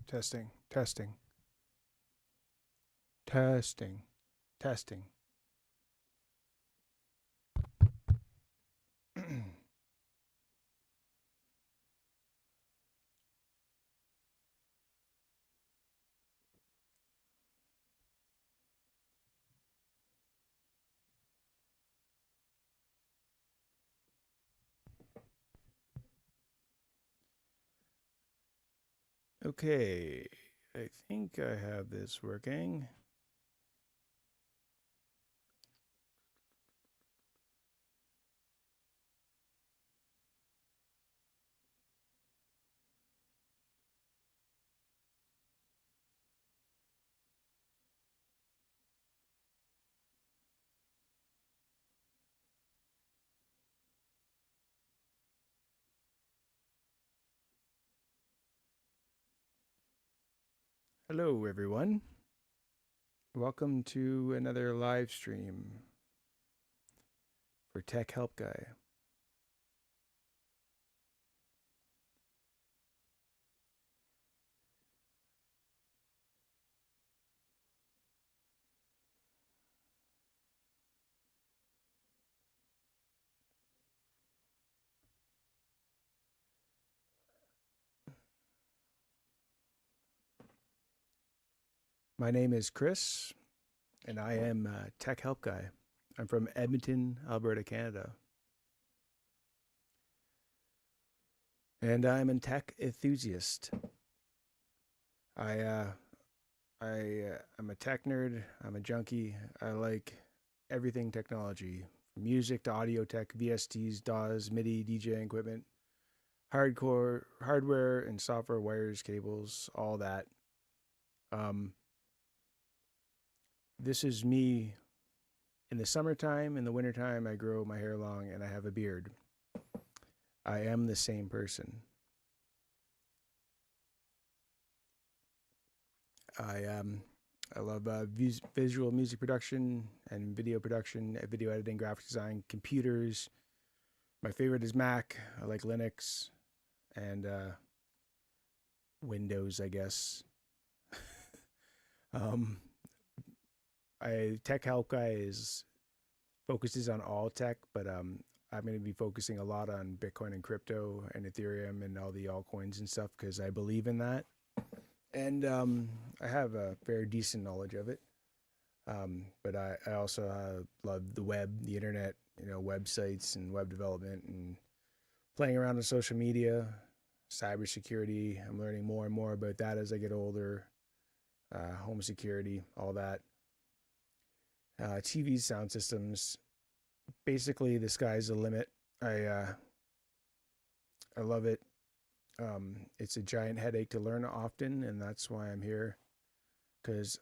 Testing, testing, testing, testing. Okay, I think I have this working. Hello, everyone. Welcome to another live stream for Tech Help Guy. My name is Chris, and I am Tech Help Guy. I'm from Edmonton, Alberta, Canada. And I'm a tech enthusiast. I I'm a tech nerd. I'm a junkie. I like everything technology, from music to audio tech, VSTs, DAWs, MIDI, DJing equipment, hardcore hardware and software, wires, cables, all that. Um, this is me in the summertime. In the wintertime, I grow my hair long and I have a beard. I am the same person. I I love visual music production and video production, video editing, graphic design, computers. My favorite is Mac. I like Linux and Windows, I guess. um, Tech Help Guy is focuses on all tech, but I'm going to be focusing a lot on Bitcoin and crypto and Ethereum and all the altcoins and stuff because I believe in that, and I have a fair decent knowledge of it. But I also love the web, the internet, websites and web development and playing around on social media, cybersecurity. I'm learning more and more about that as I get older. Home security, all that. TV sound systems. Basically, the sky's the limit. I love it. It's a giant headache to learn often, and that's why I'm here. Because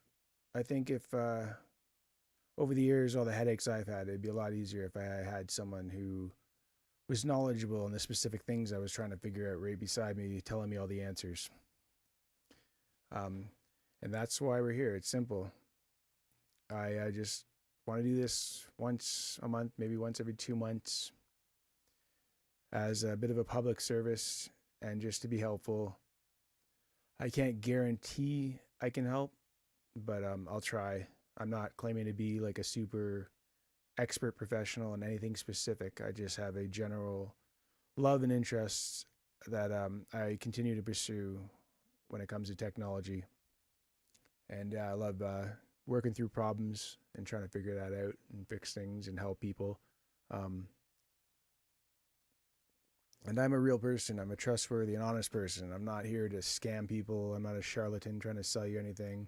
I think if over the years, all the headaches I've had, it'd be a lot easier if I had someone who was knowledgeable in the specific things I was trying to figure out right beside me, telling me all the answers. Um, and that's why we're here. It's simple. I just want to do this once a month, maybe once every 2 months, as a bit of a public service and just to be helpful. I can't guarantee I can help, but I'll try. I'm not claiming to be like a super expert professional in anything specific. I just have a general love and interest that I continue to pursue when it comes to technology. And I love working through problems and trying to figure that out and fix things and help people. Um, and I'm a real person. I'm a trustworthy and honest person. I'm not here to scam people. I'm not a charlatan trying to sell you anything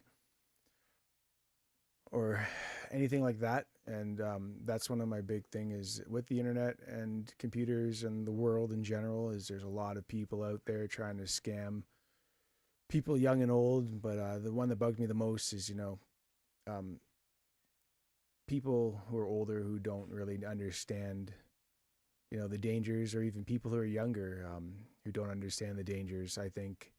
or anything like that. And that's one of my big thing is with the internet and computers and the world in general is there's a lot of people out there trying to scam people young and old. But the one that bugged me the most is, um, people who are older who don't really understand, the dangers, or even people who are younger who don't understand the dangers. I think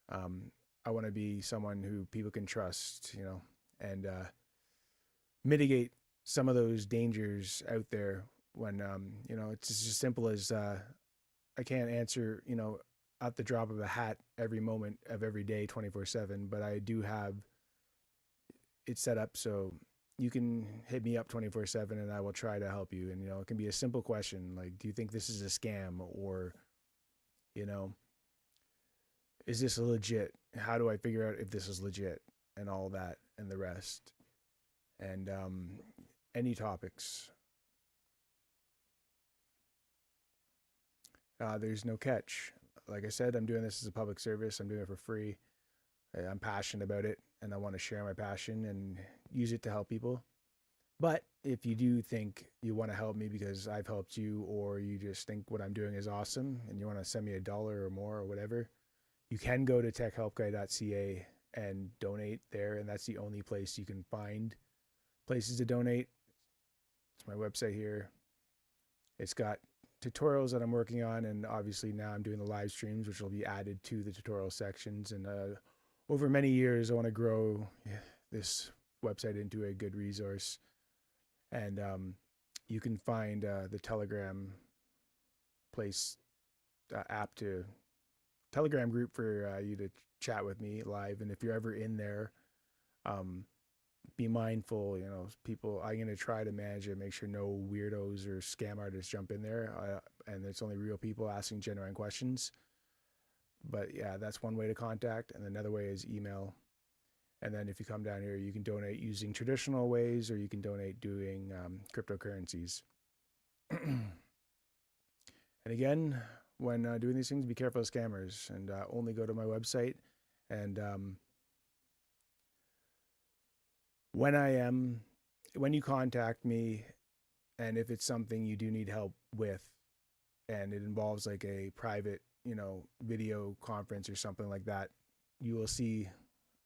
I want to be someone who people can trust, and mitigate some of those dangers out there when, it's just as simple as I can't answer, at the drop of a hat every moment of every day, 24/7. But I do have it set up so you can hit me up 24/7, and I will try to help you. And it can be a simple question like, do you think this is a scam, or you know, is this legit? How do I figure out if this is legit, and all that and the rest, and any topics. There's no catch. Like I said, I'm doing this as a public service. I'm doing it for free. I'm passionate about it, and I want to share my passion and use it to help people. But if you do think you want to help me because I've helped you, or you just think what I'm doing is awesome and you want to send me $1 or more or whatever, you can go to techhelpguy.ca and donate there. And that's the only place you can find places to donate. It's my website here. It's got tutorials that I'm working on, and obviously now I'm doing the live streams, which will be added to the tutorial sections. And over many years, I want to grow this website into a good resource. And you can find the Telegram place app to Telegram group for you to chat with me live. And if you're ever in there, be mindful, people, I'm going to try to manage it, make sure no weirdos or scam artists jump in there. And it's only real people asking genuine questions. But yeah, that's one way to contact. And another way is email. And then if you come down here, you can donate using traditional ways, or you can donate doing cryptocurrencies. And again, when doing these things, be careful of scammers, and only go to my website. And when you contact me, and if it's something you do need help with, and it involves like a private, video conference or something like that, you will see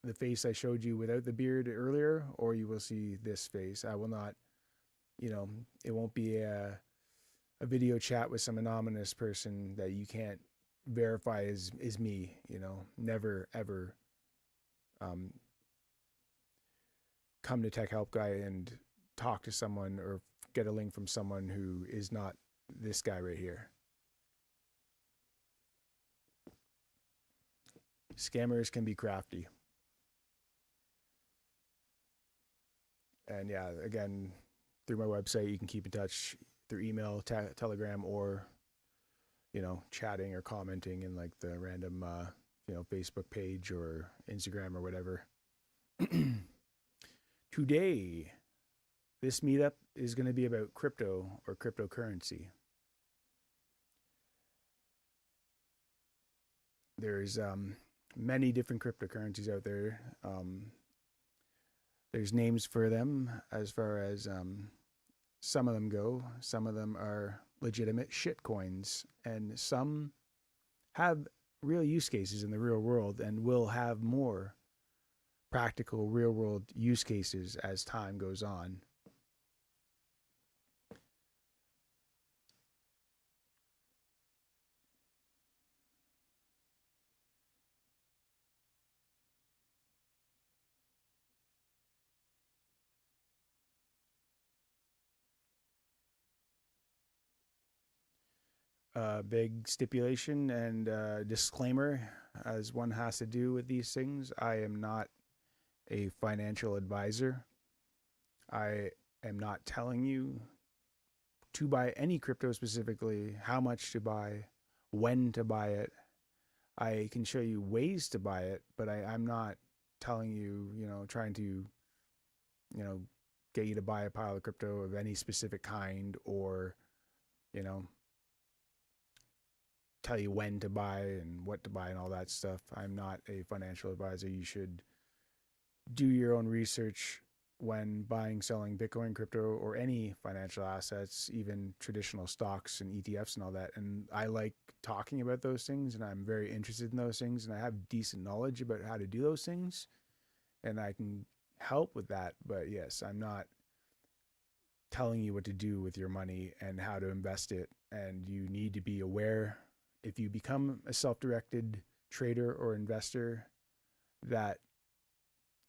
the face I showed you without the beard earlier, or you will see this face. I will not, it won't be a video chat with some anonymous person that you can't verify is me. Never ever come to Tech Help Guy and talk to someone or get a link from someone who is not this guy right here. Scammers can be crafty. And yeah, again, through my website, you can keep in touch through email, Telegram, or, chatting or commenting in like the random, Facebook page or Instagram or whatever. Today, this meetup is going to be about crypto or cryptocurrency. There's many different cryptocurrencies out there. There's names for them as far as some of them go. Some of them are legitimate shit coins, and some have real use cases in the real world and will have more practical real world use cases as time goes on. Big stipulation and disclaimer, as one has to do with these things. I am not a financial advisor. I am not telling you to buy any crypto specifically, how much to buy, when to buy it. I can show you ways to buy it, but I'm not telling you, trying to, get you to buy a pile of crypto of any specific kind, or, tell you when to buy and what to buy and all that stuff. I'm not a financial advisor. You should do your own research when buying, selling Bitcoin, crypto, or any financial assets, even traditional stocks and ETFs and all that. And I like talking about those things, and I'm very interested in those things, and I have decent knowledge about how to do those things, and I can help with that. But yes, I'm not telling you what to do with your money and how to invest it. And you need to be aware, if you become a self-directed trader or investor, that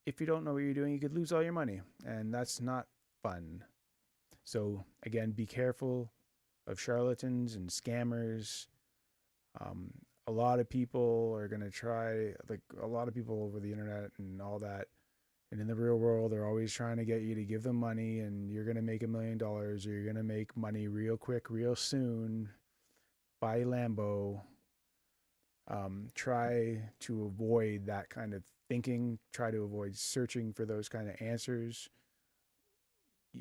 if you don't know what you're doing, you could lose all your money, and that's not fun. So again, be careful of charlatans and scammers. a lot of people are going to try, like a lot of people over the internet and all that. And in the real world, they're always trying to get you to give them money and you're going to make $1 million or you're going to make money real quick, real soon, buy Lambo. Try to avoid that kind of thinking, try to avoid searching for those kind of answers.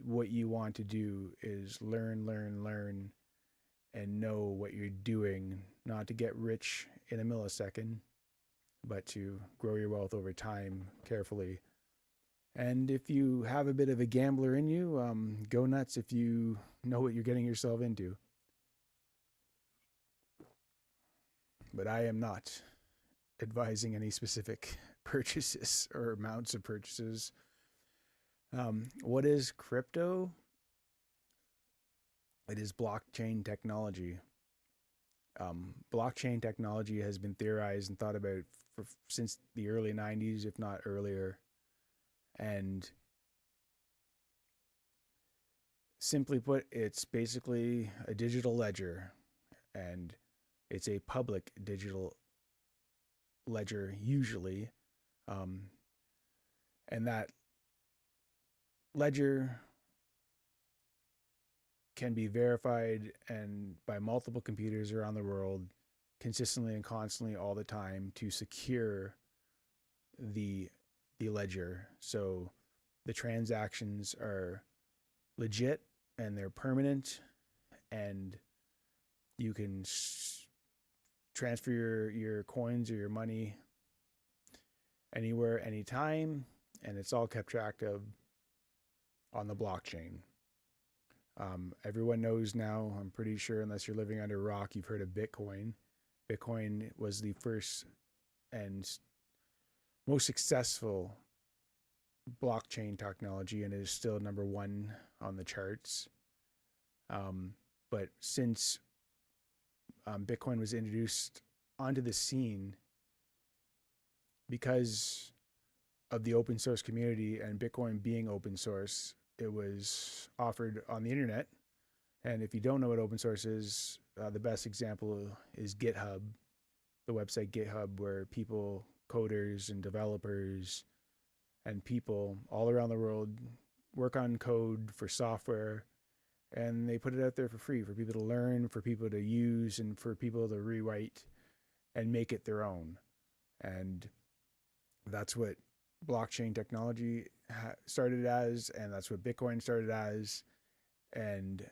What you want to do is learn, and know what you're doing, not to get rich in a millisecond, but to grow your wealth over time carefully. And if you have a bit of a gambler in you, go nuts if you know what you're getting yourself into. But I am not advising any specific purchases or amounts of purchases. What is crypto? It is blockchain technology. Blockchain technology has been theorized and thought about since the early 90s, if not earlier. And simply put, it's basically a digital ledger, and it's a public digital ledger usually. And that ledger can be verified and by multiple computers around the world consistently and constantly all the time to secure the ledger. So the transactions are legit and they're permanent, and you can transfer your coins or your money anywhere, anytime, and it's all kept track of on the blockchain. Everyone knows now, I'm pretty sure, unless you're living under a rock, you've heard of Bitcoin. Bitcoin was the first and most successful blockchain technology and is still number one on the charts. But since Bitcoin was introduced onto the scene, because of the open source community and Bitcoin being open source, it was offered on the internet. And if you don't know what open source is, the best example is GitHub, the website GitHub, where people, coders and developers and people all around the world work on code for software, and they put it out there for free for people to learn, for people to use, and for people to rewrite and make it their own. And that's what blockchain technology started as, and that's what Bitcoin started as, and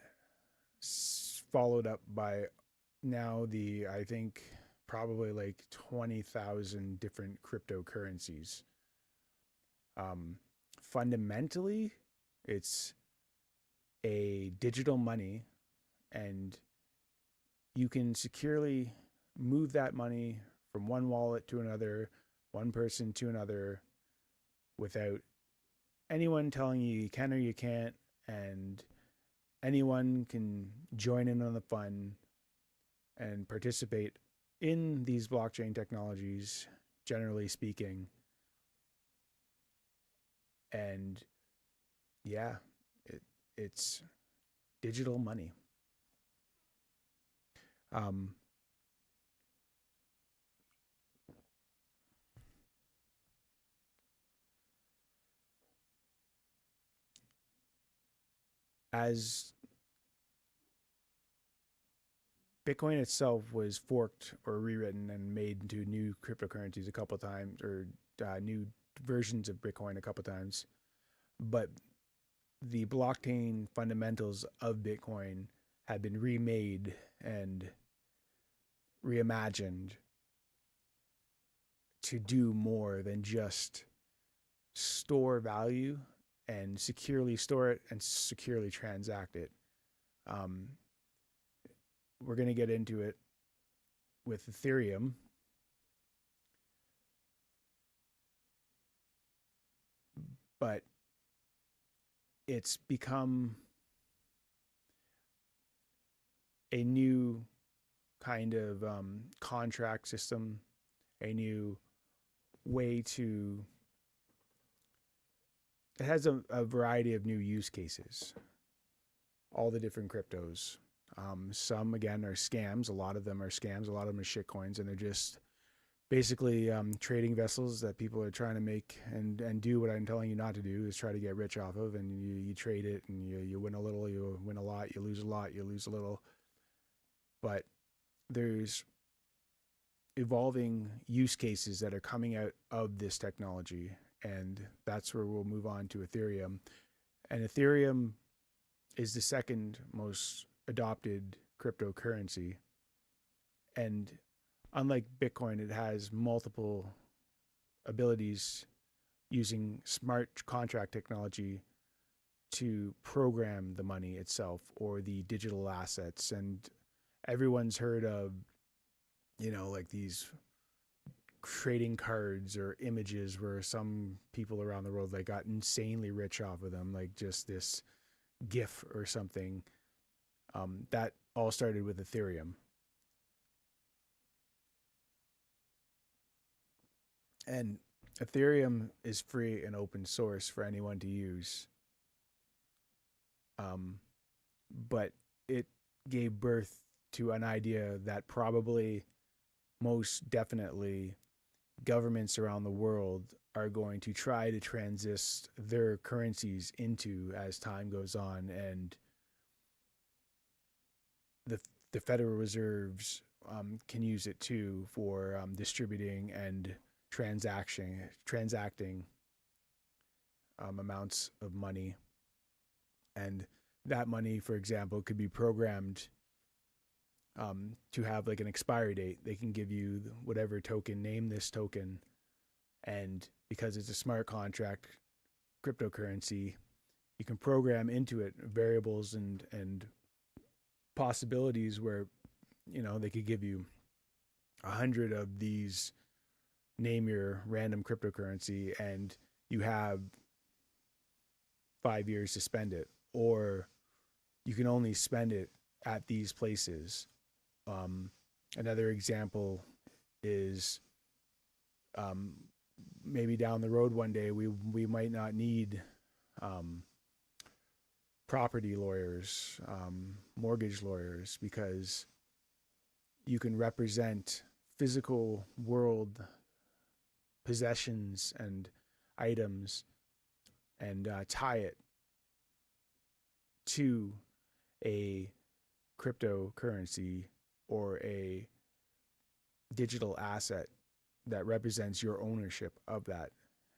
followed up by now I think probably like 20,000 different cryptocurrencies. Fundamentally, it's a digital money, and you can securely move that money from one wallet to another, one person to another, without anyone telling you can or you can't, and anyone can join in on the fun and participate in these blockchain technologies, generally speaking. And yeah, it's digital money. As Bitcoin itself was forked or rewritten and made into new cryptocurrencies a couple of times, or new versions of Bitcoin a couple of times, but the blockchain fundamentals of Bitcoin have been remade and reimagined to do more than just store value and securely store it and securely transact it. We're going to get into it with Ethereum. But it's become a new kind of contract system, a new way to... It has a variety of new use cases, all the different cryptos. Some, again, are scams. A lot of them are scams. A lot of them are shit coins, and they're just basically trading vessels that people are trying to make and do what I'm telling you not to do, is try to get rich off of. And you trade it, and you win a little, you win a lot, you lose a lot, you lose a little. But there's evolving use cases that are coming out of this technology, and that's where we'll move on to Ethereum. And Ethereum is the second most adopted cryptocurrency, and unlike Bitcoin, it has multiple abilities using smart contract technology to program the money itself or the digital assets. And everyone's heard of, like these trading cards or images where some people around the world like got insanely rich off of them, like just this GIF or something. That all started with Ethereum. And Ethereum is free and open source for anyone to use. But it gave birth to an idea that probably most definitely governments around the world are going to try to transist their currencies into as time goes on. And the Federal Reserves can use it too for distributing and transacting amounts of money. And that money, for example, could be programmed to have like an expiry date. They can give you whatever token, name this token, and because it's a smart contract cryptocurrency, you can program into it variables and possibilities where they could give you 100 of these, name your random cryptocurrency, and you have 5 years to spend it, or you can only spend it at these places. Another example is maybe down the road one day we might not need property lawyers, mortgage lawyers, because you can represent physical world possessions and items and tie it to a cryptocurrency or a digital asset that represents your ownership of that.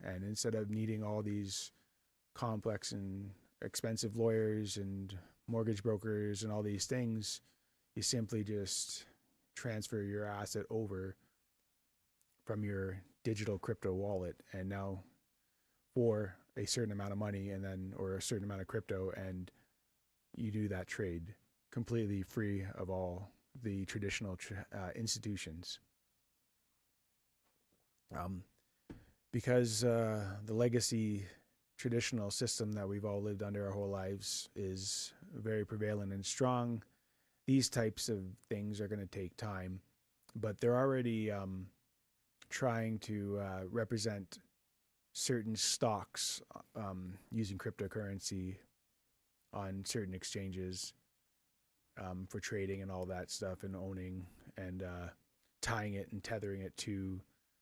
And instead of needing all these complex and expensive lawyers and mortgage brokers and all these things, you simply just transfer your asset over from your digital crypto wallet, and now for a certain amount of money, and then or a certain amount of crypto, and you do that trade completely free of all the traditional institutions. Because the legacy traditional system that we've all lived under our whole lives is very prevalent and strong, these types of things are going to take time, but they're already trying to represent certain stocks using cryptocurrency on certain exchanges for trading and all that stuff, and owning and tying it and tethering it to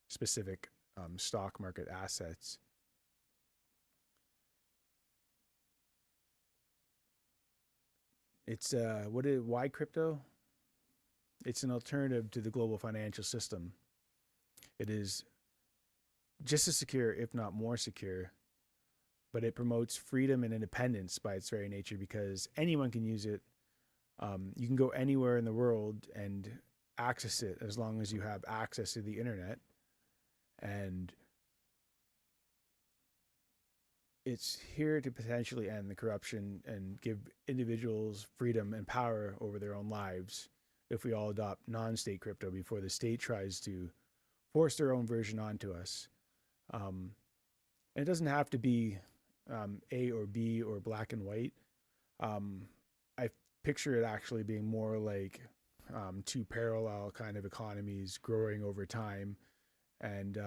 specific stock market assets. It's why crypto? It's an alternative to the global financial system. It is just as secure, if not more secure, but it promotes freedom and independence by its very nature, because anyone can use it. You can go anywhere in the world and access it as long as you have access to the internet. And it's here to potentially end the corruption and give individuals freedom and power over their own lives if we all adopt non-state crypto before the state tries to force their own version onto us. And it doesn't have to be A or B or black and white. I picture it actually being more like two parallel kind of economies growing over time. And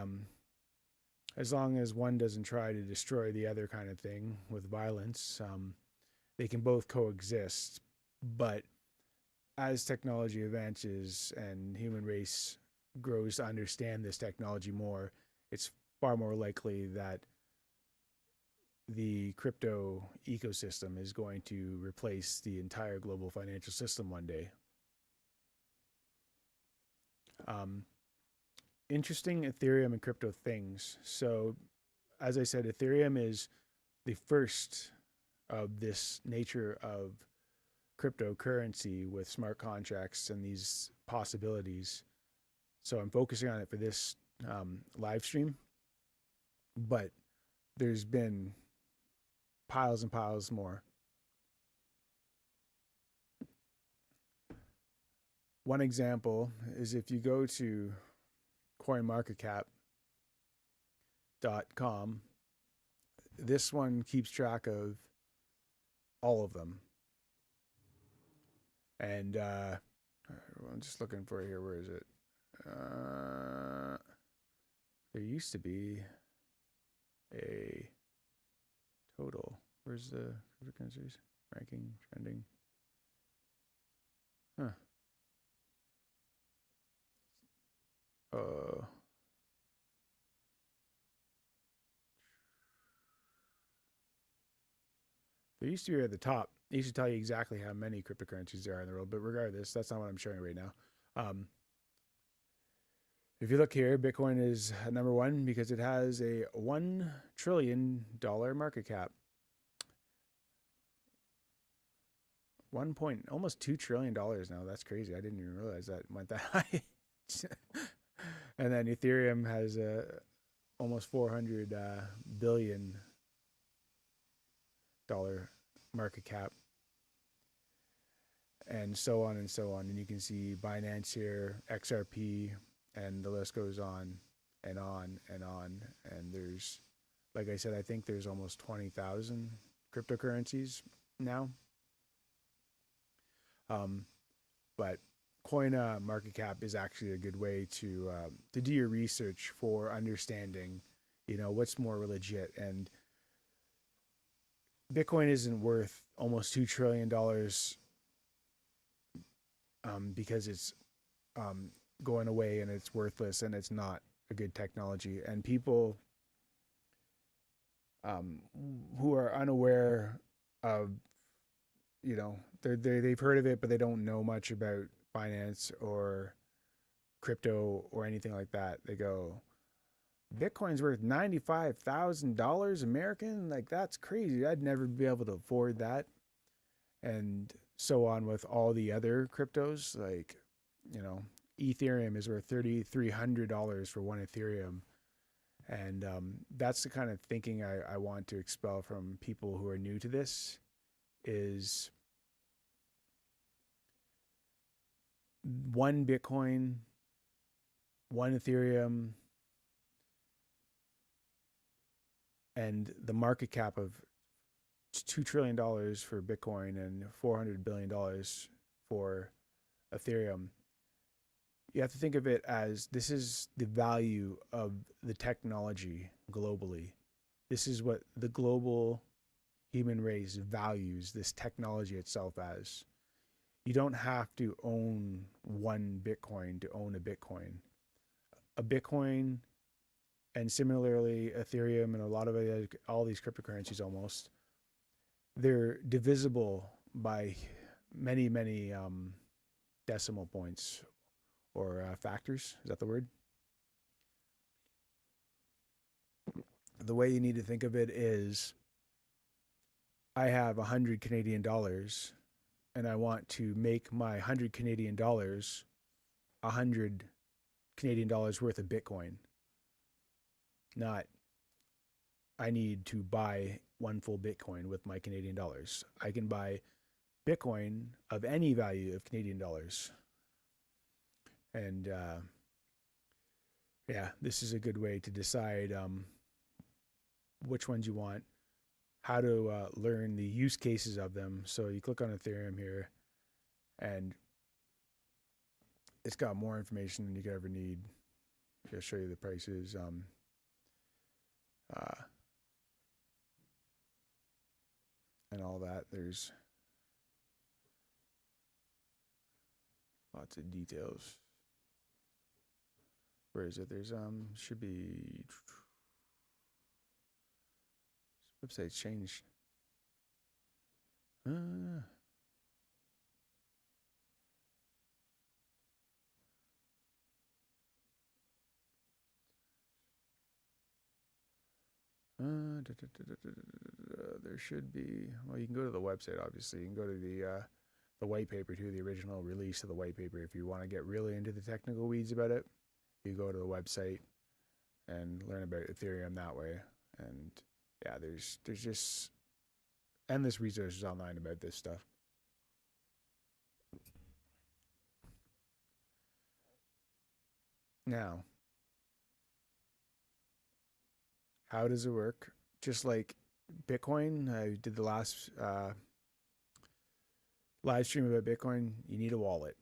as long as one doesn't try to destroy the other kind of thing with violence, they can both coexist. But as technology advances and human race grows to understand this technology more, it's far more likely that the crypto ecosystem is going to replace the entire global financial system one day. Interesting Ethereum and crypto things. So, as I said, Ethereum is the first of this nature of cryptocurrency with smart contracts and these possibilities. So I'm focusing on it for this live stream, but there's been piles and piles more. One example is if you go to coinmarketcap.com, this one keeps track of all of them. And I'm just looking for it here. Where is it? There used to be a total. Where's the cryptocurrencies? Ranking, trending. Huh. There used to be at the top. It used to tell you exactly how many cryptocurrencies there are in the world, but regardless, that's not what I'm showing right now. If you look here, Bitcoin is number one because it has a $1 trillion market cap. Almost $2 trillion now. That's crazy. I didn't even realize that went that high. And then Ethereum has almost $400 billion market cap, and so on and so on. And you can see Binance here, XRP, and the list goes on and on and on. And there's, like I said, I think there's almost 20,000 cryptocurrencies now. But coin market cap is actually a good way to do your research for understanding, what's more legit. And Bitcoin isn't worth almost $2 trillion because it's going away and it's worthless and it's not a good technology. And people who are unaware of, they've heard of it, but they don't know much about finance or crypto or anything like that. They go, Bitcoin's worth $95,000 American? Like, that's crazy. I'd never be able to afford that. And so on with all the other cryptos. Like, Ethereum is worth $3,300 for one Ethereum. And that's the kind of thinking I want to expel from people who are new to this is one Bitcoin, one Ethereum, and the market cap of $2 trillion for Bitcoin and $400 billion for Ethereum. You have to think of it as this is the value of the technology globally. This is what the global human race values this technology itself as. You don't have to own one Bitcoin to own a Bitcoin. A Bitcoin, and similarly Ethereum and a lot of all these cryptocurrencies almost, they're divisible by many, many decimal points or factors. Is that the word? The way you need to think of it is I have 100 Canadian dollars and I want to make my 100 Canadian dollars 100 Canadian dollars worth of Bitcoin. Not I need to buy one full Bitcoin with my Canadian dollars. I can buy Bitcoin of any value of Canadian dollars. And this is a good way to decide which ones you want, how to learn the use cases of them. So you click on Ethereum here, and it's got more information than you could ever need. I'll show you the prices. And all that. There's lots of details. Where is it? There's should be website's changed. There should be. Well, you can go to the website. Obviously, you can go to the white paper too, the original release of the white paper. If you want to get really into the technical weeds about it, you go to the website and learn about Ethereum that way. And yeah, there's just endless resources online about this stuff. Now, how does it work? Just like Bitcoin, I did the last live stream about Bitcoin. You need a wallet.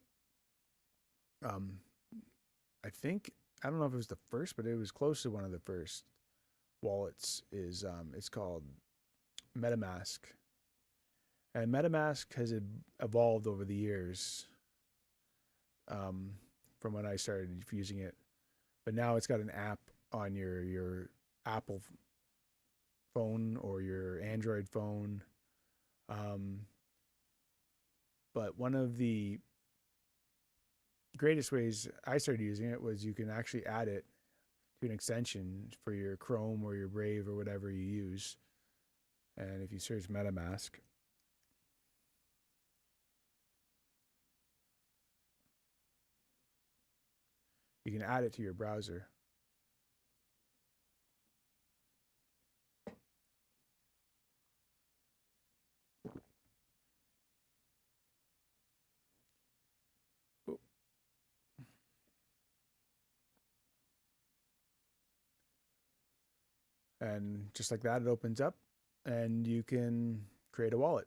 I think, I don't know if it was the first, but it was close to one of the first wallets. Is it's called MetaMask, and MetaMask has evolved over the years from when I started using it, but now it's got an app on your Apple phone or your Android phone. But one of the greatest ways I started using it was you can actually add it to an extension for your Chrome or your Brave or whatever you use. And if you search MetaMask, you can add it to your browser. And just like that, it opens up and you can create a wallet.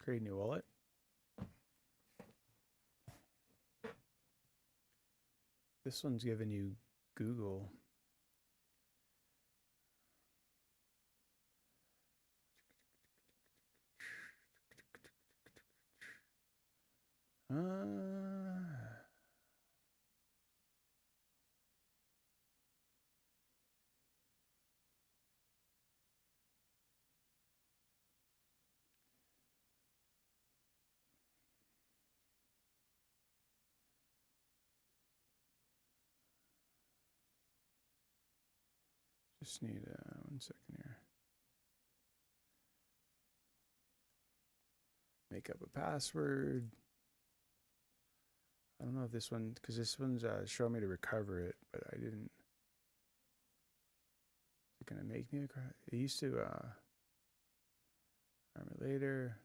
Create a new wallet. This one's giving you Google. Just need 1 second here. Make up a password. I don't know if this one, because this one's showing me to recover it, but I didn't. Is it gonna make me a? It used to. Later.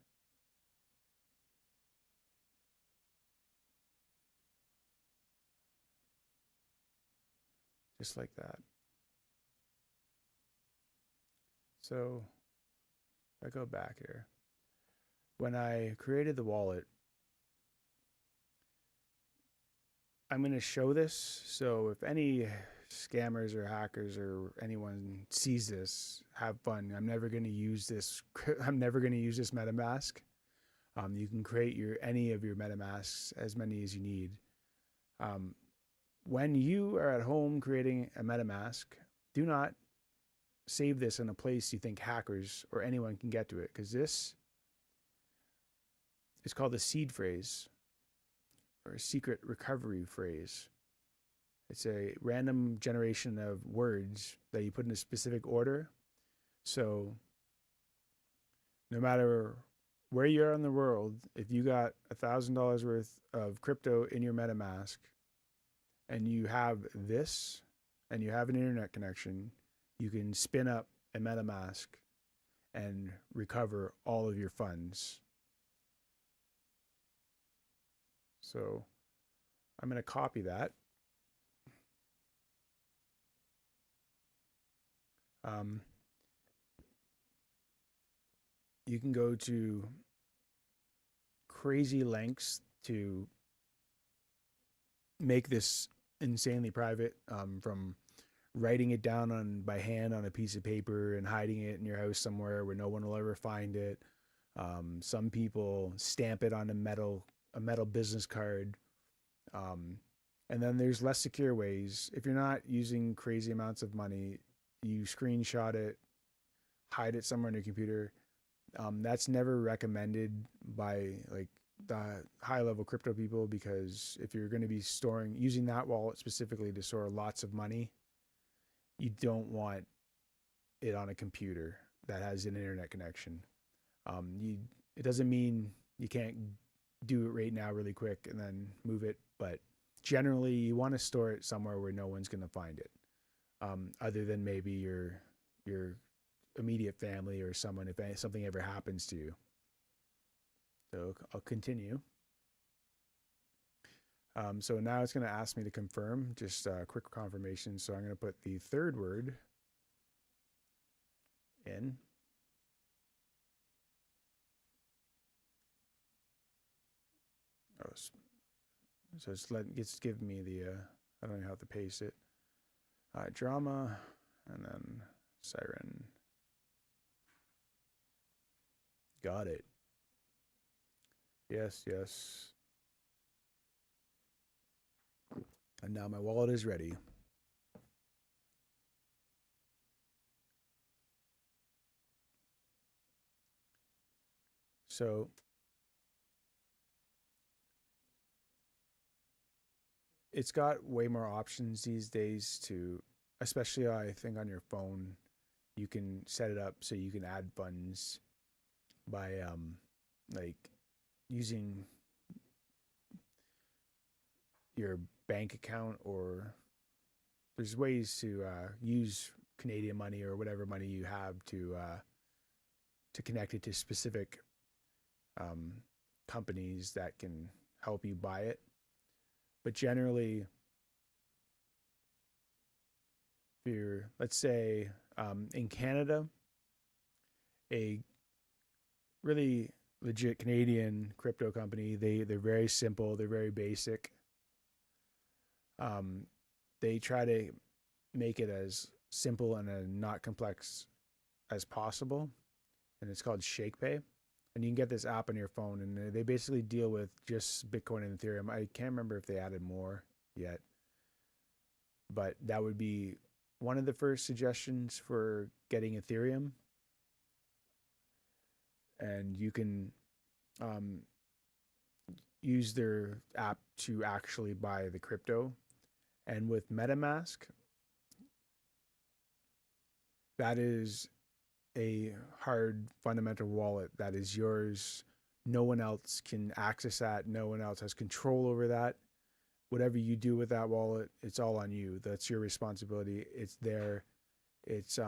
Just like that. So if I go back here, when I created the wallet, I'm going to show this. So if any scammers or hackers or anyone sees this, have fun. I'm never going to use this. I'm never going to use this MetaMask. You can create any of your MetaMasks, as many as you need. When you are at home creating a MetaMask, do not save this in a place you think hackers or anyone can get to it, because this is called a seed phrase or a secret recovery phrase. It's a random generation of words that you put in a specific order. So no matter where you are in the world, if you got $1,000 worth of crypto in your MetaMask and you have this and you have an internet connection, you can spin up a MetaMask and recover all of your funds. So I'm going to copy that. You can go to crazy lengths to make this insanely private, from writing it down by hand on a piece of paper and hiding it in your house somewhere where no one will ever find it. Some people stamp it on a metal business card. And then there's less secure ways. If you're not using crazy amounts of money, you screenshot it, hide it somewhere on your computer. That's never recommended by like the high level crypto people, because if you're going to be using that wallet specifically to store lots of money, you don't want it on a computer that has an internet connection. It doesn't mean you can't do it right now really quick and then move it, but generally you want to store it somewhere where no one's going to find it, other than maybe your immediate family or someone, if something ever happens to you. So I'll continue. So now it's going to ask me to confirm, just a quick confirmation. So I'm going to put the third word in. Oh, so it's giving me the, I don't know how to paste it. Drama, and then siren. Got it. Yes, yes. And now my wallet is ready. So it's got way more options these days to, especially I think on your phone, you can set it up so you can add funds by like using your bank account, or there's ways to use Canadian money or whatever money you have to connect it to specific companies that can help you buy it. But generally, if you're, let's say, in Canada, a really legit Canadian crypto company, they're very simple, they're very basic. They try to make it as simple and not complex as possible, and it's called ShakePay. And you can get this app on your phone, and they basically deal with just Bitcoin and Ethereum. I can't remember if they added more yet, but that would be one of the first suggestions for getting Ethereum. And you can use their app to actually buy the crypto. And with MetaMask, that is a hard fundamental wallet that is yours. No one else can access that. No one else has control over that. Whatever you do with that wallet, it's all on you. That's your responsibility. It's there. It's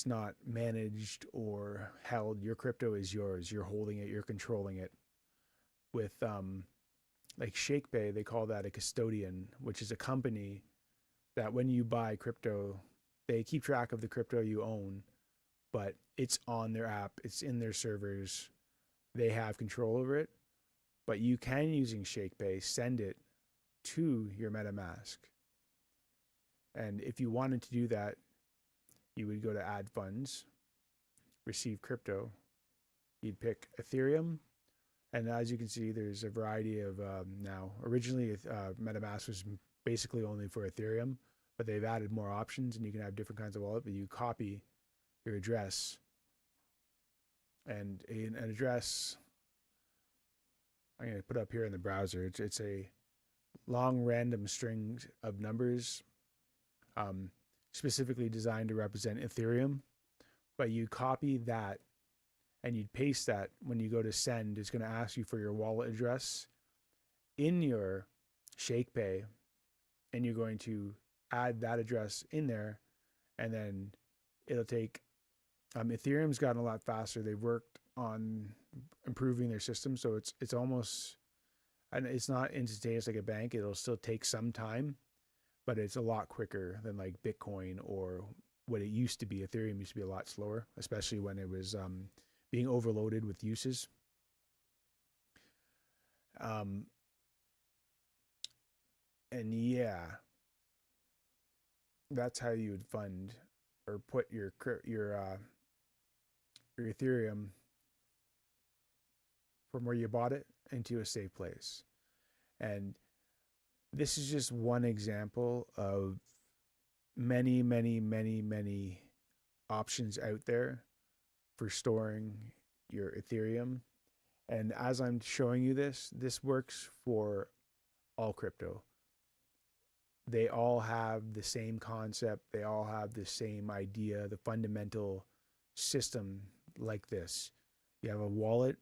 not managed or held. Your crypto is yours. You're holding it. You're controlling it. With like ShakePay, they call that a custodian, which is a company that when you buy crypto, they keep track of the crypto you own, but it's on their app, it's in their servers, they have control over it. But you can, using ShakePay, send it to your MetaMask. And if you wanted to do that, you would go to add funds, receive crypto, you'd pick Ethereum. And as you can see, there's a variety of now. Originally, MetaMask was basically only for Ethereum, but they've added more options, and you can have different kinds of wallet. But you copy your address, and an address I'm going to put up here in the browser. It's a long random string of numbers, specifically designed to represent Ethereum. But you copy that, and you'd paste that. When you go to send, it's going to ask you for your wallet address in your ShakePay, and you're going to add that address in there, and then it'll take Ethereum's gotten a lot faster. They've worked on improving their system, so it's almost, and it's not instantaneous like a bank. It'll still take some time, but it's a lot quicker than like Bitcoin or what it used to be. Ethereum used to be a lot slower, especially when it was being overloaded with uses. Um, and yeah, that's how you would fund or put your Ethereum from where you bought it into a safe place. And this is just one example of many, many, many, many options out there for storing your Ethereum. And as I'm showing you this, this works for all crypto. They all have the same concept, they all have the same idea, the fundamental system like this. You have a wallet,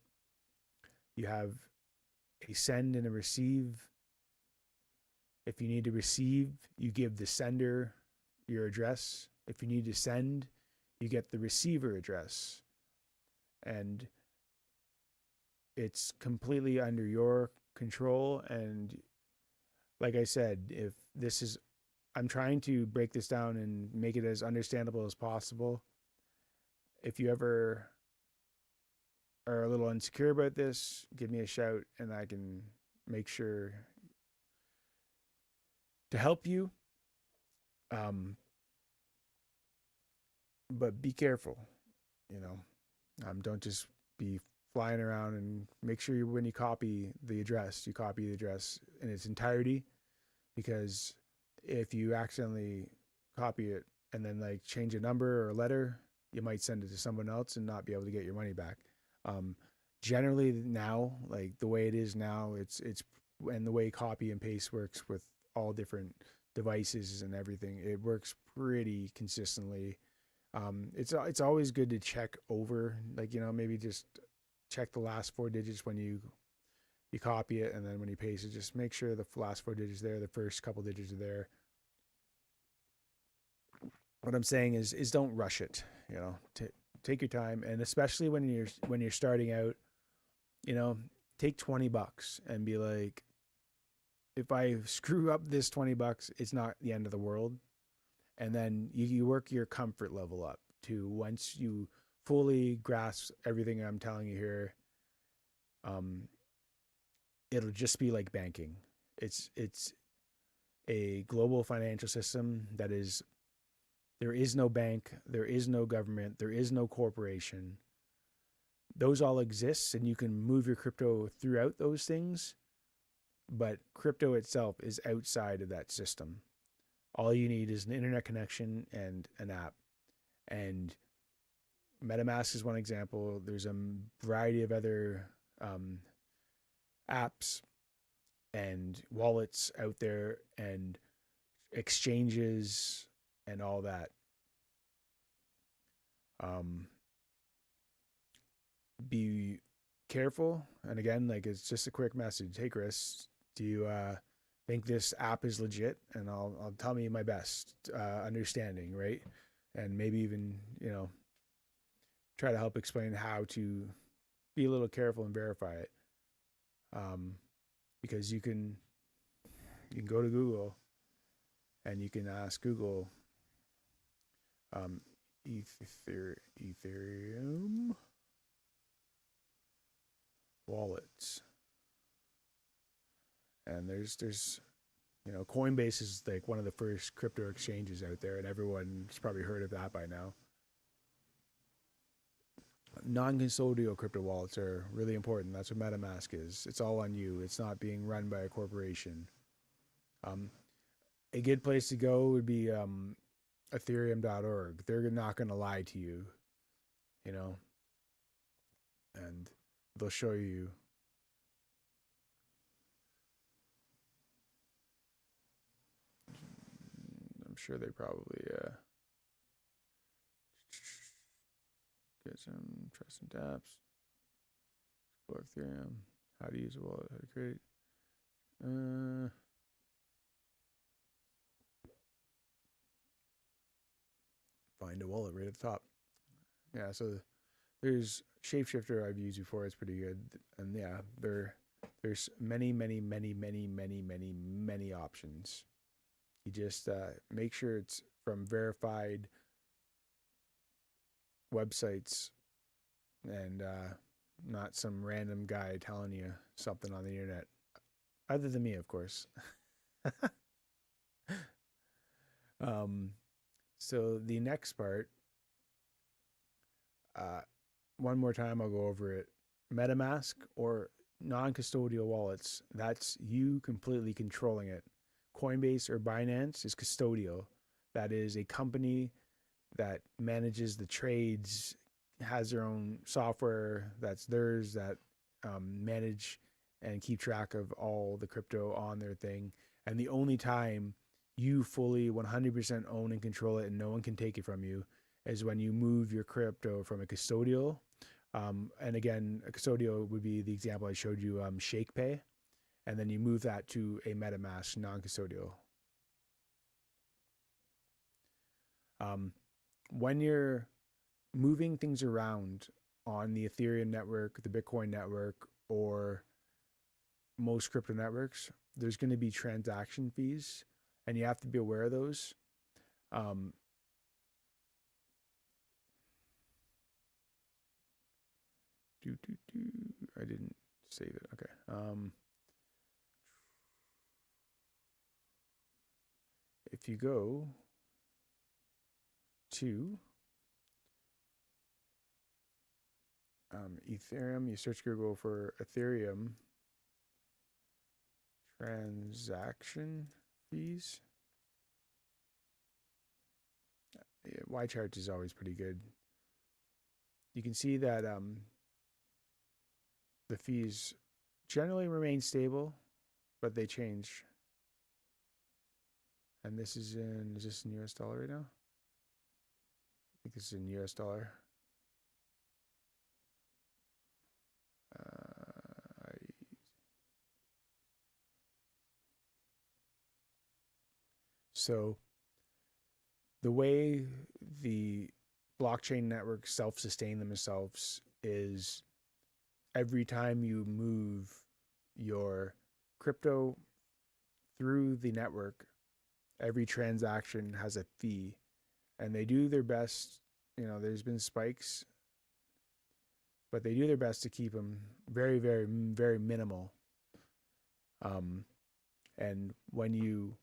you have a send and a receive. If you need to receive, you give the sender your address. If you need to send, you get the receiver address. And it's completely under your control. And like I said, if this is, I'm trying to break this down and make it as understandable as possible. If you ever are a little insecure about this, give me a shout and I can make sure to help you. But be careful, you know. Don't just be flying around, and make sure when you copy the address, you copy the address in its entirety, because if you accidentally copy it and then like change a number or a letter, you might send it to someone else and not be able to get your money back. Generally now, like the way it is now, it's and the way copy and paste works with all different devices and everything, it works pretty consistently. It's always good to check over, like, maybe just check the last four digits when you copy it, and then when you paste it, just make sure the last four digits there, the first couple digits are there. What I'm saying is don't rush it. Take your time, and especially when you're starting out, take $20 and be like, if I screw up this $20, it's not the end of the world. And then you work your comfort level up to, once you fully grasp everything I'm telling you here, it'll just be like banking. It's a global financial system that is, there is no bank, there is no government, there is no corporation. Those all exist, and you can move your crypto throughout those things, but crypto itself is outside of that system. All you need is an internet connection and an app. And MetaMask is one example. There's a variety of other apps and wallets out there, and exchanges and all that. Be careful. And again, like, it's just a quick message. Take risks. Do you think this app is legit? And I'll tell me my best understanding, right? And maybe even, try to help explain how to be a little careful and verify it. Because you can go to Google and you can ask Google, Ethereum wallets, and there's Coinbase is like one of the first crypto exchanges out there, and everyone's probably heard of that by now. Non-custodial crypto wallets are really important. That's what MetaMask is. It's all on you. It's not being run by a corporation. A good place to go would be ethereum.org. They're not going to lie to you, and they'll show you. I'm sure they probably get some trust and taps. Explore Ethereum. How to use a wallet. How to create. Find a wallet right at the top. Yeah, so there's Shapeshifter I've used before. It's pretty good, and yeah, there's many options. You just make sure it's from verified websites and not some random guy telling you something on the internet. Other than me, of course. um, so the next part, uh, one more time, I'll go over it. MetaMask or non-custodial wallets, that's you completely controlling it. Coinbase or Binance is custodial. That is a company that manages the trades, has their own software that's theirs, that manage and keep track of all the crypto on their thing. And the only time you fully 100% own and control it and no one can take it from you is when you move your crypto from a custodial. And again, a custodial would be the example I showed you, ShakePay, and then you move that to a MetaMask non-custodial. When you're moving things around on the Ethereum network, the Bitcoin network, or most crypto networks, there's going to be transaction fees, and you have to be aware of those. I didn't save it. Okay. If you go to Ethereum, you search Google for Ethereum transaction fees. Yeah, YCharts is always pretty good. You can see that the fees generally remain stable, but they change. And this is this in US dollar right now? I think this is in US dollar. So the way the blockchain networks self-sustain themselves is every time you move your crypto through the network, every transaction has a fee, and they do their best. You know, there's been spikes, but they do their best to keep them very, very, very minimal. And when you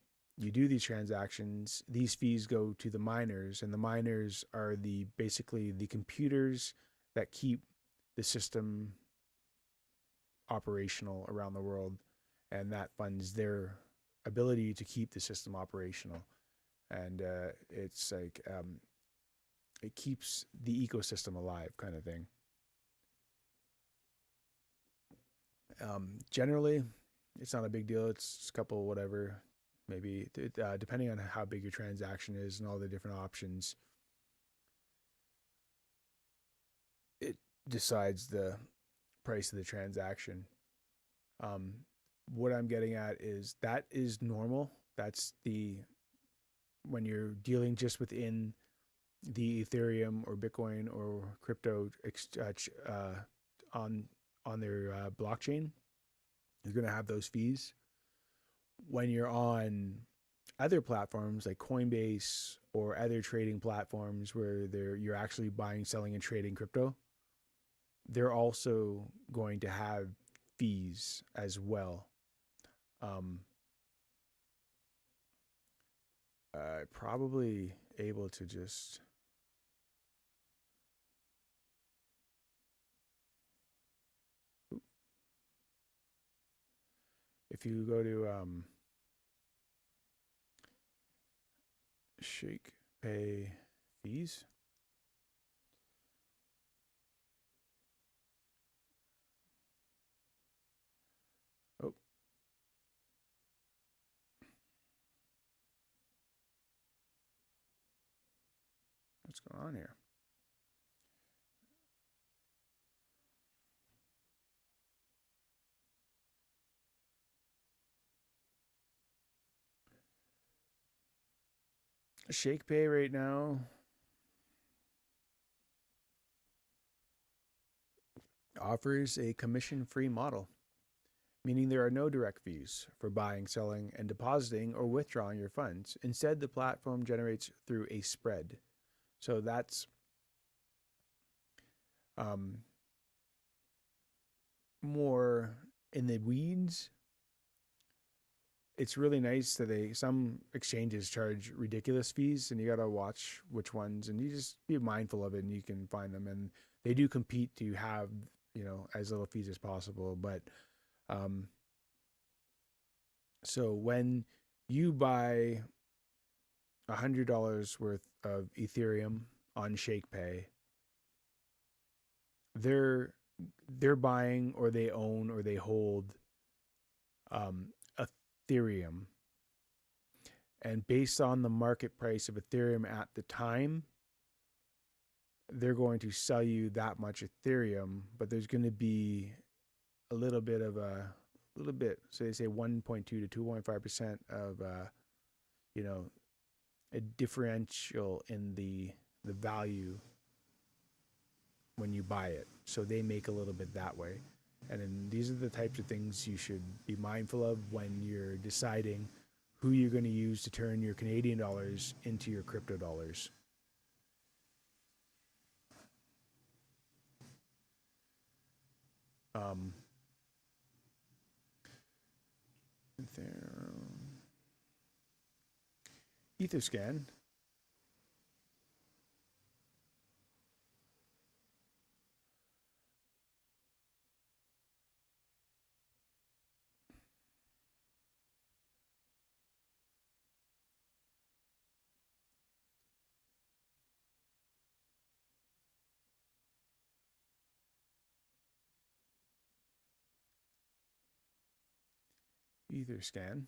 do these transactions, these fees go to the miners, and the miners are basically the computers that keep the system operational around the world, and that funds their ability to keep the system operational. And it's like it keeps the ecosystem alive, kind of thing. Generally, it's not a big deal. It's a couple whatever, maybe depending on how big your transaction is and all the different options, it decides the price of the transaction. What I'm getting at is that is normal. That's when you're dealing just within the Ethereum or Bitcoin or crypto on their blockchain, you're going to have those fees. When you're on other platforms like Coinbase or other trading platforms where you're actually buying, selling, and trading crypto, they're also going to have fees as well. Probably able to just if you go to Shake Pay fees. Oh. What's going on here? Shake Pay right now offers a commission-free model, meaning there are no direct fees for buying, selling, and depositing or withdrawing your funds. Instead, the platform generates through a spread. So that's more in the weeds. It's really nice that some exchanges charge ridiculous fees, and you got to watch which ones, and you just be mindful of it, and you can find them. And they do compete to have, as little fees as possible. But so when you buy $100 worth of Ethereum on ShakePay, they're buying, or they own, or they hold Ethereum, and based on the market price of Ethereum at the time, they're going to sell you that much Ethereum, but there's going to be a little bit, so they say 1.2 to 2.5% of a differential in the value when you buy it. So they make a little bit that way. And then these are the types of things you should be mindful of when you're deciding who you're going to use to turn your Canadian dollars into your crypto dollars. Etherscan. Etherscan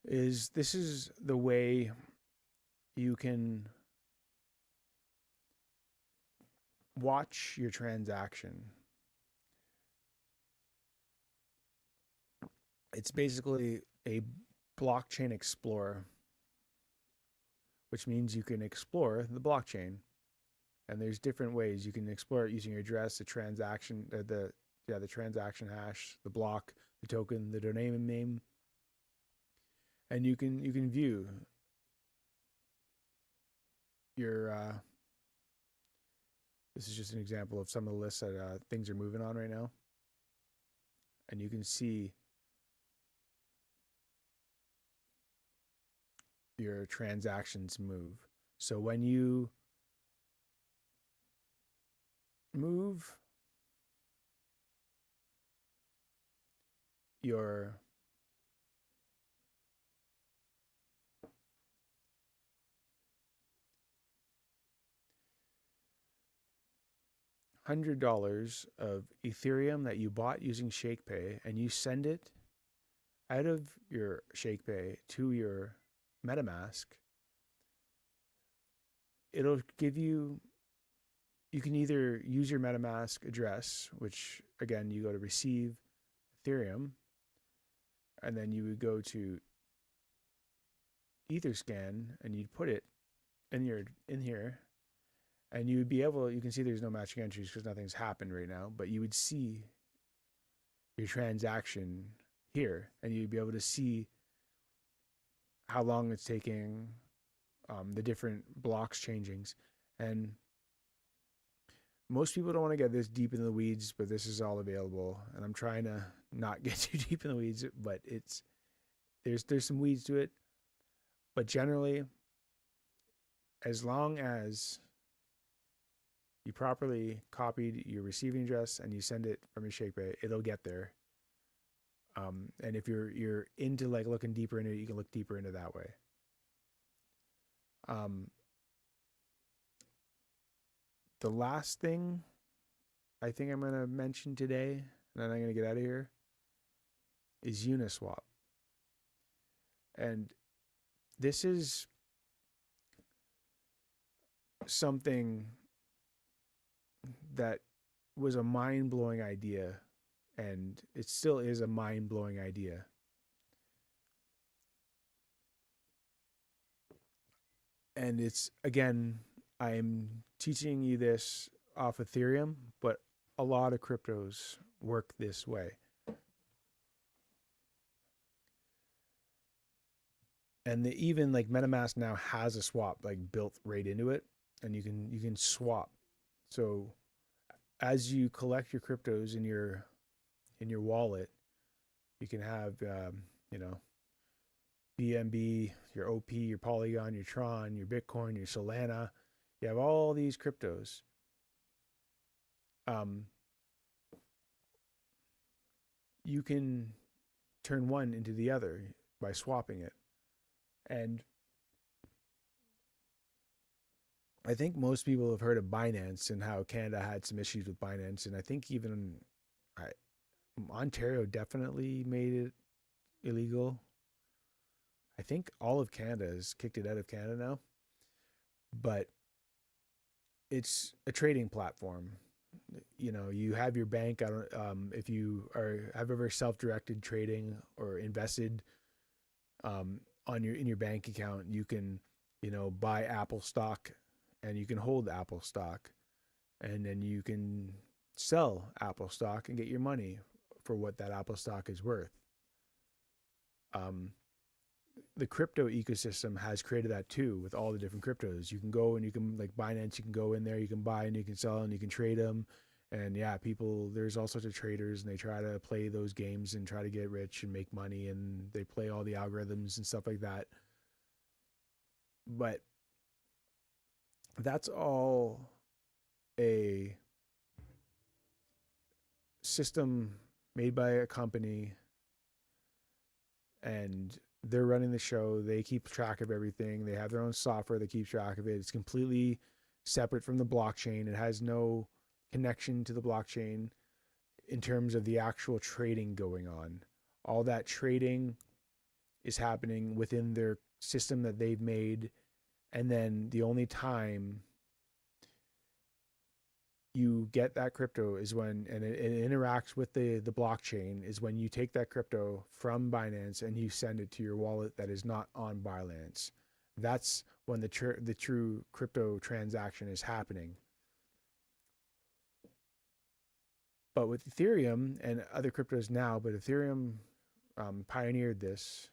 this is the way you can watch your transaction. It's basically a blockchain explorer, which means you can explore the blockchain. And there's different ways you can explore it using your address, the transaction, the transaction hash, the block, the token, the domain name, and you can view your. This is just an example of some of the lists that things are moving on right now, and you can see your transactions move. So when you move your $100 of Ethereum that you bought using ShakePay, and you send it out of your ShakePay to your MetaMask, it'll give you can either use your MetaMask address, which again, you go to receive Ethereum, and then you would go to Etherscan and you'd put it in here, and you would be able, you can see there's no matching entries because nothing's happened right now, but you would see your transaction here, and you'd be able to see how long it's taking, the different blocks changings. And most people don't want to get this deep in the weeds, but this is all available, and I'm trying to not get too deep in the weeds, but there's some weeds to it. But generally, as long as you properly copied your receiving address and you send it from your ShakePay, it'll get there. And if you're into like looking deeper into it, you can look deeper into that way. The last thing I think I'm going to mention today, and then I'm going to get out of here, is Uniswap. And this is something that was a mind-blowing idea, and it still is a mind-blowing idea. And it's, again, I'm teaching you this off Ethereum, but a lot of cryptos work this way. And even like MetaMask now has a swap like built right into it, and you can swap. So as you collect your cryptos in your wallet, you can have you know, BNB, your OP, your Polygon, your Tron, your Bitcoin, your Solana. You have all these cryptos. Um, you can turn one into the other by swapping it. And I think most people have heard of Binance and how Canada had some issues with Binance. And I think even I, Ontario definitely made it illegal. I think all of Canada has kicked it out of Canada now. But it's a trading platform. You know, you have your bank. I don't if you have ever self-directed trading or invested on your in your bank account, you can, you know, buy Apple stock and you can hold Apple stock, and then you can sell Apple stock and get your money for what that Apple stock is worth. Um, the crypto ecosystem has created that too with all the different cryptos. You can go and you can, like Binance, you can go in there, you can buy and you can sell and you can trade them. And yeah, people, there's all sorts of traders and they try to play those games and try to get rich and make money, and they play all the algorithms and stuff like that. But that's all a system made by a company, and they're running the show. They keep track of everything. They have their own software that keeps track of it. It's completely separate from the blockchain. It has no connection to the blockchain in terms of the actual trading going on. All that trading is happening within their system that they've made. And then the only time you get that crypto is when, and it interacts with the blockchain, is when you take that crypto from Binance and you send it to your wallet that is not on Binance. That's when the true crypto transaction is happening. But with Ethereum and other cryptos now, but Ethereum pioneered this,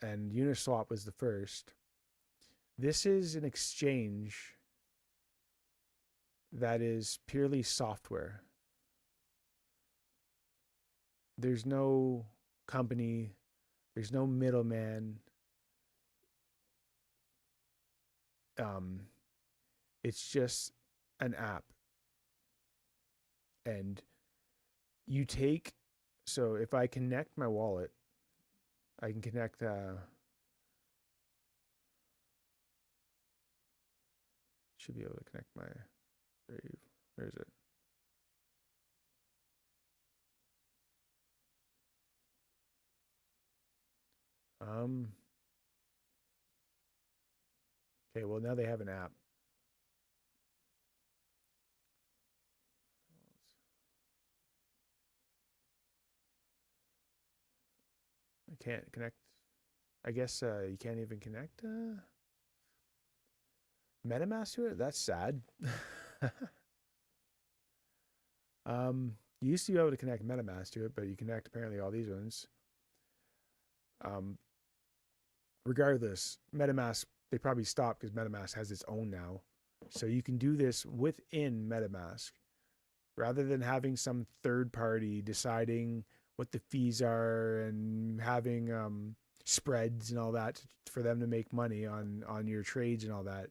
and Uniswap was the first. This is an exchange that is purely software. There's no company, there's no middleman. It's just an app. And you take, so if I connect my wallet, I can connect, should be able to connect my Brave. Where is it? Okay, well now they have an app. I can't connect. I guess you can't even connect MetaMask to it. That's sad. You used to be able to connect MetaMask to it, but you connect apparently all these ones. Regardless, MetaMask, they probably stopped because MetaMask has its own now. So you can do this within MetaMask rather than having some third party deciding what the fees are and having spreads and all that for them to make money on your trades and all that.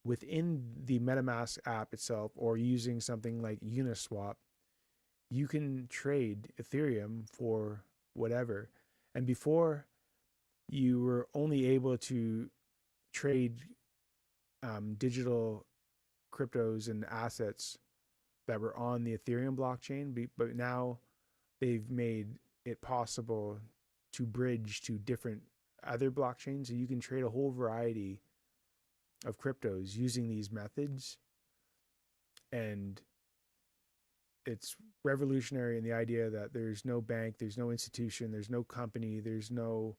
Within the MetaMask app itself, or using something like Uniswap, you can trade Ethereum for whatever. And before, you were only able to trade digital cryptos and assets that were on the Ethereum blockchain, but now they've made it possible to bridge to different other blockchains. So you can trade a whole variety of cryptos using these methods. And it's revolutionary in the idea that there's no bank, there's no institution, there's no company, there's no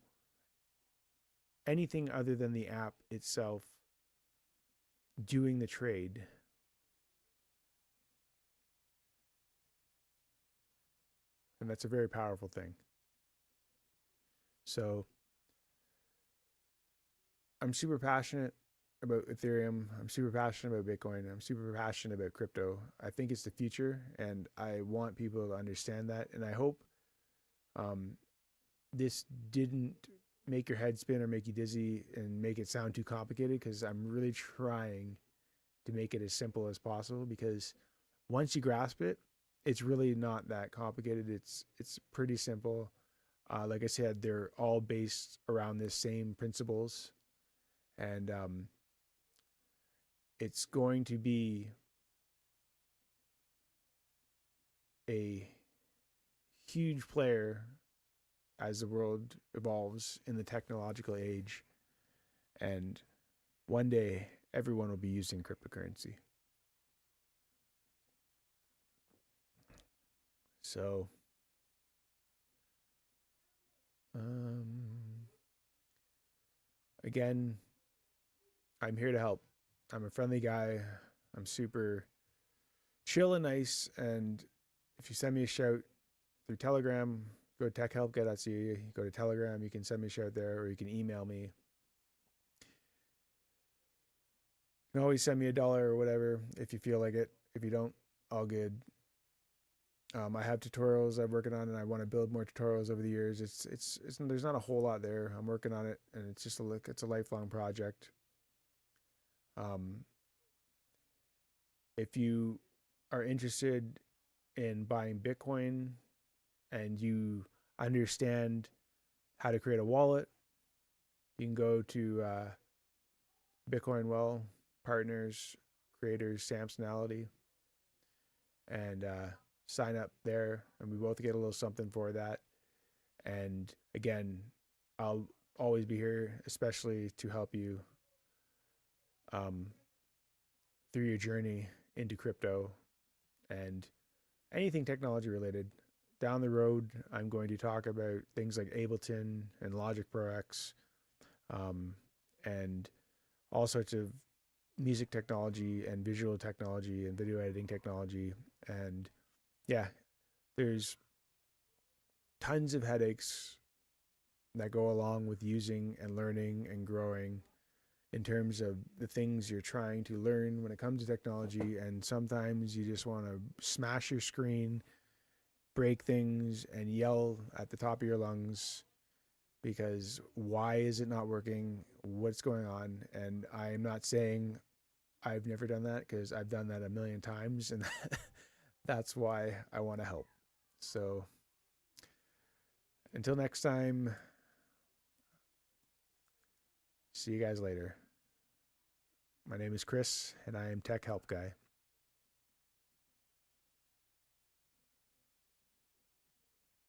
anything other than the app itself doing the trade. And that's a very powerful thing. So I'm super passionate about Ethereum. I'm super passionate about Bitcoin. I'm super passionate about crypto. I think it's the future, and I want people to understand that. And I hope um, this didn't make your head spin or make you dizzy and make it sound too complicated, because I'm really trying to make it as simple as possible, because once you grasp it, it's really not that complicated. It's pretty simple. Like I said, they're all based around the same principles, and it's going to be a huge player as the world evolves in the technological age, and one day everyone will be using cryptocurrency. So again, I'm here to help. I'm a friendly guy. I'm super chill and nice. And if you send me a shout through Telegram, go to techhelpguy.ca, go to Telegram, you can send me a shout there, or you can email me. You can always send me $1 or whatever if you feel like it. If you don't, all good. I have tutorials I'm working on, and I want to build more tutorials over the years. It's there's not a whole lot there. I'm working on it, and it's just it's a lifelong project. Um, if you are interested in buying Bitcoin and you understand how to create a wallet, you can go to Bitcoin Well Partners, Creators, Samsonality, and sign up there, and we both get a little something for that. And again, I'll always be here, especially to help you um, through your journey into crypto and anything technology related. Down the road, I'm going to talk about things like Ableton and Logic Pro X, and all sorts of music technology and visual technology and video editing technology. And yeah, there's tons of headaches that go along with using and learning and growing in terms of the things you're trying to learn when it comes to technology. And sometimes you just want to smash your screen, break things, and yell at the top of your lungs because why is it not working? What's going on? And I'm not saying I've never done that, because I've done that a million times, and that's why I want to help. So until next time, see you guys later. My name is Chris, and I am Tech Help Guy.